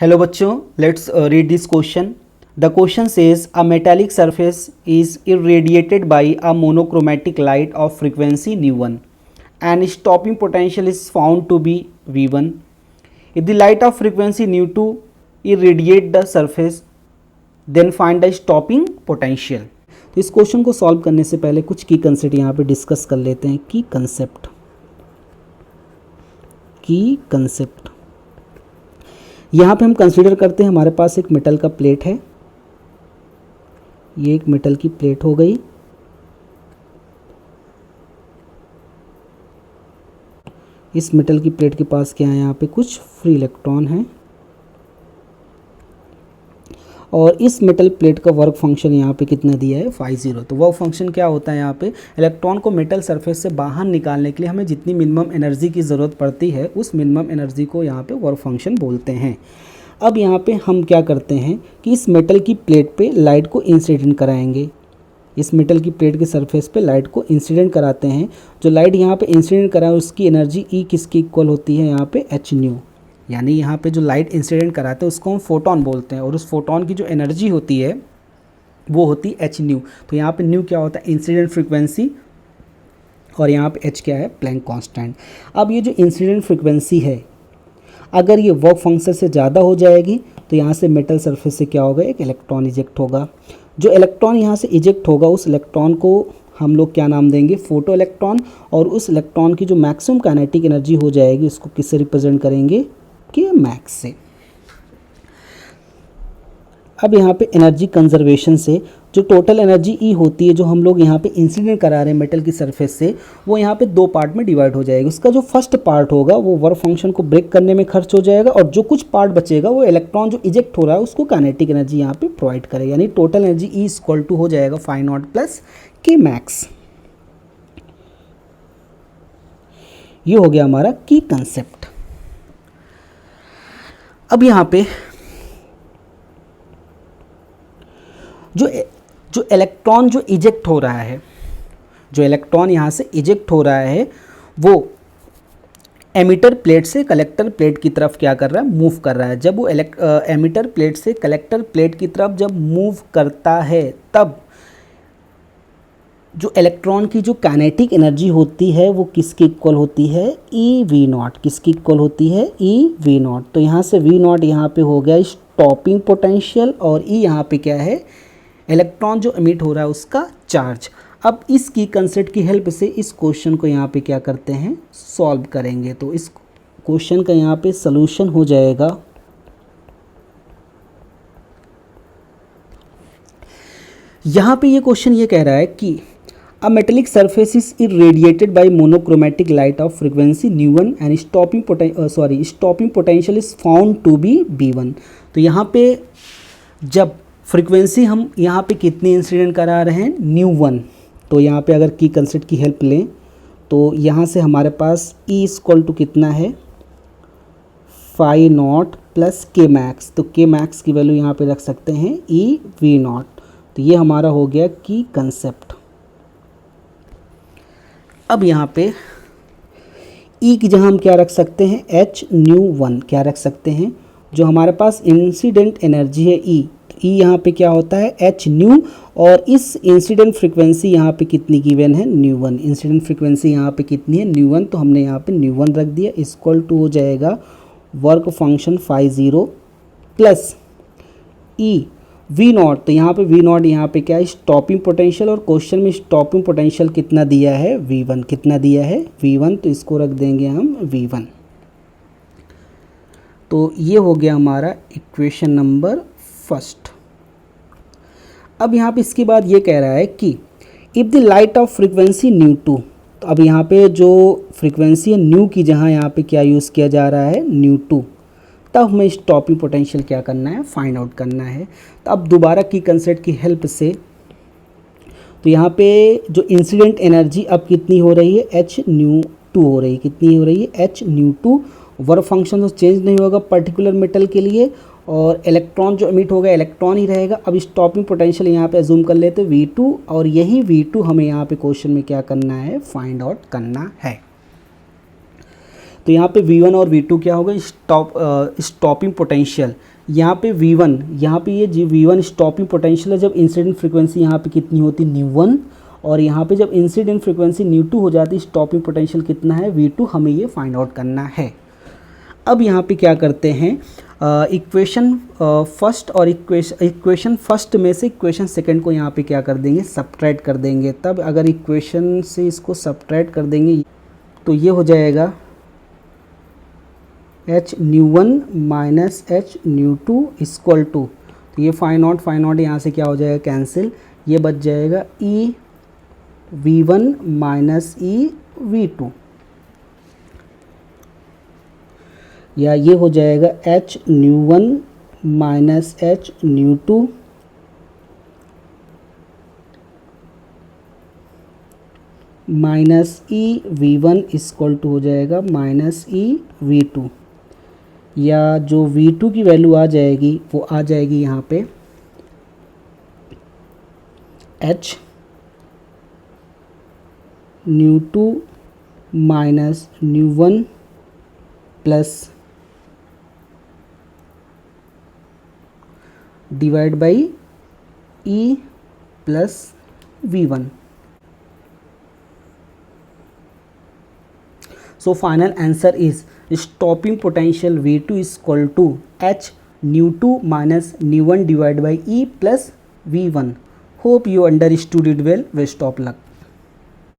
Hello बच्चों, let's read this question. The question says a metallic surface is irradiated by a monochromatic light of frequency nu1 and stopping potential is found to be v1. If the light of frequency nu2 irradiate the surface, then find the stopping potential. तो इस question को solve करने से पहले कुछ की concept यहाँ पे डिस्कस कर लेते हैं. की कंसेप्ट यहाँ पे हम कंसीडर करते हैं हमारे पास एक मेटल का प्लेट है. ये एक मेटल की प्लेट हो गई. इस मेटल की प्लेट के पास क्या है, यहाँ पे कुछ फ्री इलेक्ट्रॉन है और इस मेटल प्लेट का वर्क फंक्शन यहाँ पे कितना दिया है, φ0. तो वर्क फंक्शन क्या होता है, यहाँ पे इलेक्ट्रॉन को मेटल सरफेस से बाहर निकालने के लिए हमें जितनी मिनिमम एनर्जी की ज़रूरत पड़ती है उस मिनिमम एनर्जी को यहाँ पे वर्क फंक्शन बोलते हैं. अब यहाँ पे हम क्या करते हैं कि इस मेटल की प्लेट पे लाइट को इंसिडेंट कराएंगे. इस मेटल की प्लेट के सरफेस पे लाइट को इंसिडेंट कराते हैं. जो लाइट यहाँ पे इंसिडेंट कराए उसकी एनर्जी ई किसकी इक्वल होती है, यहाँ पे एच न्यू. यानी यहाँ पे जो लाइट इंसिडेंट कराते हैं उसको हम फोटोन बोलते हैं और उस फोटोन की जो एनर्जी होती है वो होती है एच न्यू. तो यहाँ पे न्यू क्या होता है, इंसिडेंट फ्रीक्वेंसी, और यहाँ पे एच क्या है, प्लैंक कांस्टेंट. अब ये जो इंसिडेंट फ्रीक्वेंसी है अगर ये वर्क फंक्शन से ज़्यादा हो जाएगी तो यहाँ से मेटल सरफेस से क्या होगा, एक इलेक्ट्रॉन इजेक्ट होगा. जो इलेक्ट्रॉन यहाँ से इजेक्ट होगा उस इलेक्ट्रॉन को हम लोग क्या नाम देंगे, फोटो इलेक्ट्रॉन. और उस इलेक्ट्रॉन की जो मैक्सिमम काइनेटिक एनर्जी हो जाएगी उसको किससे रिप्रेजेंट करेंगे, कि मैक्स से. अब यहाँ पे एनर्जी कंजर्वेशन से जो टोटल एनर्जी ई होती है जो हम लोग यहाँ पे इंसिडेंट करा रहे हैं मेटल की सरफेस से, वो यहाँ पे दो पार्ट में डिवाइड हो जाएगी. उसका जो फर्स्ट पार्ट होगा वो वर्क फंक्शन को ब्रेक करने में खर्च हो जाएगा और जो कुछ पार्ट बचेगा वो इलेक्ट्रॉन जो इजेक्ट हो रहा है उसको काइनेटिक एनर्जी यहाँ पे प्रोवाइड करेगा. यानी total energy E equal to हो जाएगा φ0 प्लस के मैक्स. ये हो गया हमारा की कंसेप्ट. अब यहाँ पे जो इलेक्ट्रॉन जो इजेक्ट हो रहा है, जो इलेक्ट्रॉन यहाँ से इजेक्ट हो रहा है वो एमिटर प्लेट से कलेक्टर प्लेट की तरफ क्या कर रहा है, मूव कर रहा है. जब वो एमिटर प्लेट से कलेक्टर प्लेट की तरफ जब मूव करता है तब जो इलेक्ट्रॉन की जो काइनेटिक एनर्जी होती है वो किसकी इक्वल होती है, ई वी नॉट. किसकी इक्वल होती है, ई वी नॉट. तो यहाँ से वी नॉट यहाँ पे हो गया स्टॉपिंग पोटेंशियल और ई यहाँ पे क्या है, इलेक्ट्रॉन जो एमिट हो रहा है उसका चार्ज. अब इस की कंसेप्ट की हेल्प से इस क्वेश्चन को यहाँ पे क्या करते हैं, सॉल्व करेंगे. तो इस क्वेश्चन का यहाँ पे सॉल्यूशन हो जाएगा यहाँ पे ये क्वेश्चन ये कह रहा है कि A metallic surface is irradiated by monochromatic light of frequency nu1 and stopping potential is found to be b1. तो यहाँ पे जब फ्रीक्वेंसी हम यहाँ पे कितनी इंसिडेंट करा रहे हैं, nu1. तो यहाँ पे अगर की कंसेप्ट की हेल्प लें तो यहाँ से हमारे पास E इक्वल टू कितना है, φ0 प्लस के मैक्स. तो के मैक्स की वैल्यू यहाँ पे रख सकते हैं ई वी नॉट. तो ये हमारा हो गया की कंसेप्ट. अब यहाँ पे E की जगह हम क्या रख सकते हैं, एच न्यू 1 क्या रख सकते हैं. जो हमारे पास इंसिडेंट एनर्जी है E, तो E यहाँ पे क्या होता है, एच न्यू. और इस इंसिडेंट फ्रीक्वेंसी यहाँ पे कितनी गिवन है, nu1. इंसिडेंट फ्रीक्वेंसी यहाँ पे कितनी है, nu1. तो हमने यहाँ पे nu1 रख दिया. इक्वल टू हो जाएगा work function φ0 plus E V naught. तो यहाँ पे वी नॉट यहाँ पे क्या है, स्टॉपिंग पोटेंशियल. और क्वेश्चन में स्टॉपिंग पोटेंशियल कितना दिया है, v1. कितना दिया है, v1. तो इसको रख देंगे हम v1. तो ये हो गया हमारा इक्वेशन नंबर फर्स्ट. अब यहाँ पे इसके बाद ये कह रहा है कि if the light of frequency nu2. तो अब यहाँ पे जो फ्रीक्वेंसी है न्यू की जहाँ यहाँ पे क्या यूज़ किया जा रहा है, nu2. तब हमें स्टॉपिंग पोटेंशियल क्या करना है, फाइंड आउट करना है. तो अब दोबारा की कंसेप्ट की हेल्प से तो यहाँ पे जो इंसिडेंट एनर्जी अब कितनी हो रही है, एच न्यू 2 हो रही है. कितनी हो रही है, एच न्यू 2. वर्क फंक्शन तो चेंज नहीं होगा पर्टिकुलर मेटल के लिए और इलेक्ट्रॉन जो एमिट होगा इलेक्ट्रॉन ही रहेगा. अब स्टॉपिंग पोटेंशियल यहाँ पे अज्यूम कर लेते v2 और यही v2 हमें यहाँ पे क्वेश्चन में क्या करना है, फाइंड आउट करना है. तो यहाँ पे V1 और V2 क्या होगा, स्टॉपिंग पोटेंशियल। यहाँ पे V1, यहाँ पे ये V1 स्टॉपिंग पोटेंशियल है जब इंसिडेंट फ्रीक्वेंसी यहाँ पे कितनी होती न्यू1, और यहाँ पे जब इंसिडेंट फ्रीक्वेंसी न्यू2 हो जाती है स्टॉपिंग पोटेंशियल कितना है V2, हमें ये फाइंड आउट करना है। अब यहाँ पे क्या करते हैं, इक्वेशन फर्स्ट और इक्वेशन फर्स्ट में से इक्वेशन सेकंड को यहाँ पे क्या कर देंगे, सब्ट्रैक्ट कर देंगे। तब अगर इक्वेशन से इसको सब्ट्रैक्ट कर देंगे तो ये हो जाएगा h nu minus h nu equal to, तो ये फाइंड आउट यहाँ से क्या हो जाएगा, कैंसिल, ये बच जाएगा e v1 minus e v2, या ये हो जाएगा h nu minus h nu minus e v1 equal to हो जाएगा माइनस e v2, या जो v2 की वैल्यू आ जाएगी वो आ जाएगी यहाँ पे h nu minus nu plus divide by e plus v1। So final answer is stopping potential V2 is equal to h न्यू2 minus न्यू1 divided by e plus v1. Hope you understood it well. Best of luck.